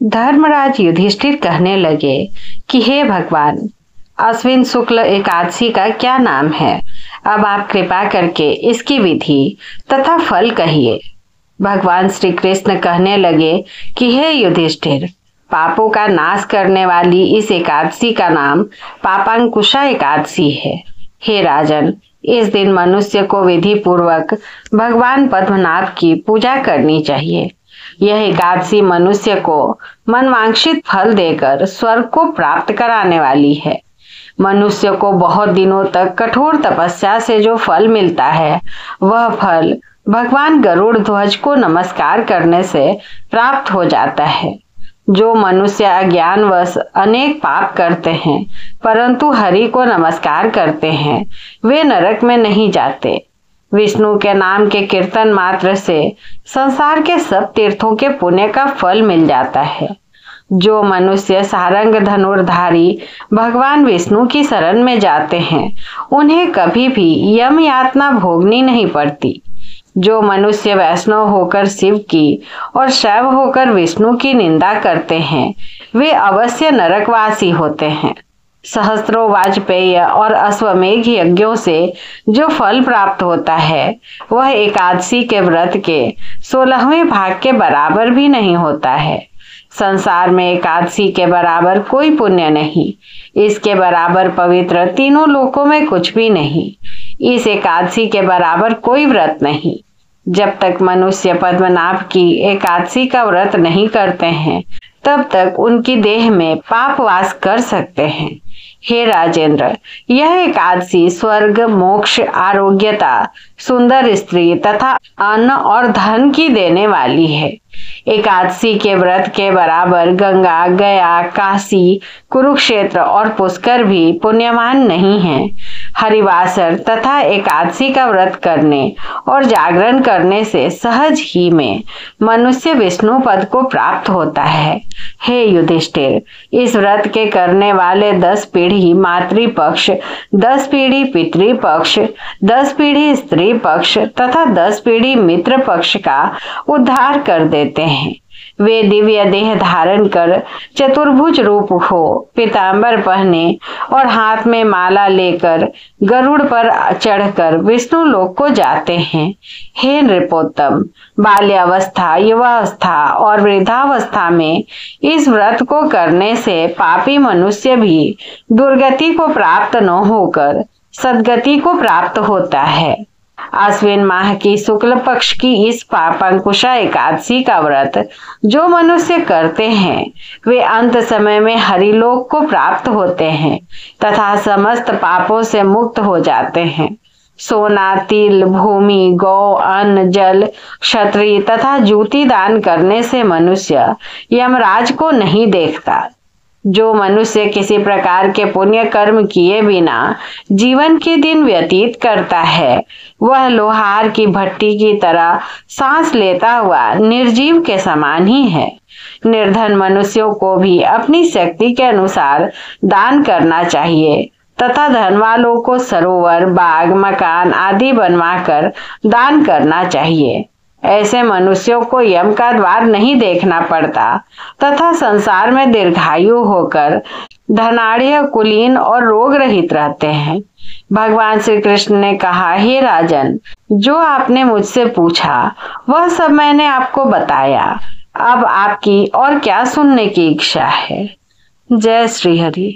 धर्मराज युधिष्ठिर कहने लगे कि हे भगवान, अश्विन शुक्ल एकादशी का क्या नाम है? अब आप कृपा करके इसकी विधि तथा फल कहिए। भगवान श्री कृष्ण कहने लगे कि हे युधिष्ठिर, पापों का नाश करने वाली इस एकादशी का नाम पापांकुशा एकादशी है। हे राजन, इस दिन मनुष्य को विधि पूर्वक भगवान पद्मनाभ की पूजा करनी चाहिए। यह एकादशी मनुष्य को मनवांछित फल देकर स्वर्ग को प्राप्त कराने वाली है। मनुष्य को बहुत दिनों तक कठोर तपस्या से जो फल मिलता है, वह फल भगवान गरुड़ ध्वज को नमस्कार करने से प्राप्त हो जाता है। जो मनुष्य अज्ञानवश अनेक पाप करते हैं परंतु हरि को नमस्कार करते हैं, वे नरक में नहीं जाते। विष्णु के नाम के कीर्तन मात्र से संसार के सब तीर्थों के पुण्य का फल मिल जाता है। जो मनुष्य सारंग धनुर्धारी भगवान विष्णु की शरण में जाते हैं, उन्हें कभी भी यम यातना भोगनी नहीं पड़ती। जो मनुष्य वैष्णव होकर शिव की और शैव होकर विष्णु की निंदा करते हैं, वे अवश्य नरकवासी होते हैं। सहस्त्रों वाजपेय और अश्वमेघ यज्ञों से जो फल प्राप्त होता है, वह एकादशी के व्रत के 16वें भाग के बराबर भी नहीं होता है। संसार में एकादशी के बराबर कोई पुण्य नहीं, इसके बराबर पवित्र तीनों लोकों में कुछ भी नहीं। इस एकादशी के बराबर कोई व्रत नहीं। जब तक मनुष्य पद्मनाभ की एकादशी का व्रत नहीं करते हैं, तब तक उनकी देह में पाप वास कर सकते हैं। हे राजेंद्र, यह एकादशी स्वर्ग, मोक्ष, आरोग्यता, सुंदर स्त्री तथा अन्न और धन की देने वाली है। एकादशी के व्रत के बराबर गंगा, गया, काशी, कुरुक्षेत्र और पुष्कर भी पुण्यवान नहीं है। हरिवासर तथा एकादशी का व्रत करने और जागरण करने से सहज ही में मनुष्य विष्णु पद को प्राप्त होता है। हे युधिष्ठिर, इस व्रत के करने वाले 10 पीढ़ी मातृपक्ष, 10 पीढ़ी पितृपक्ष, 10 पीढ़ी स्त्री पक्ष तथा 10 पीढ़ी मित्र पक्ष का उद्धार कर देते हैं। वे दिव्य देह धारण कर चतुर्भुज रूप हो, पीतांबर पहने और हाथ में माला लेकर गरुड़ पर चढ़कर विष्णु लोक को जाते हैं। हे नृपोत्तम, बाल्यावस्था, युवावस्था और वृद्धावस्था में इस व्रत को करने से पापी मनुष्य भी दुर्गति को प्राप्त न होकर सद्गति को प्राप्त होता है। आश्विन माह की शुक्ल पक्ष की इस पापांकुशा एकादशी का व्रत जो मनुष्य करते हैं, वे अंत समय में हरिलोक को प्राप्त होते हैं तथा समस्त पापों से मुक्त हो जाते हैं। सोना, तिल, भूमि, गौ, अन्न, जल, क्षत्रिय तथा जूती दान करने से मनुष्य यमराज को नहीं देखता। जो मनुष्य किसी प्रकार के पुण्य कर्म किए बिना जीवन के दिन व्यतीत करता है, वह लोहार की भट्टी की तरह सांस लेता हुआ निर्जीव के समान ही है। निर्धन मनुष्यों को भी अपनी शक्ति के अनुसार दान करना चाहिए तथा धन वालों को सरोवर, बाग, मकान आदि बनवाकर दान करना चाहिए। ऐसे मनुष्यों को यम का द्वार नहीं देखना पड़ता तथा संसार में दीर्घायु होकर धनाढ़, कुलीन और रोग रहित रहते हैं। भगवान श्री कृष्ण ने कहा, हे राजन, जो आपने मुझसे पूछा वह सब मैंने आपको बताया। अब आपकी और क्या सुनने की इच्छा है? जय श्री हरि।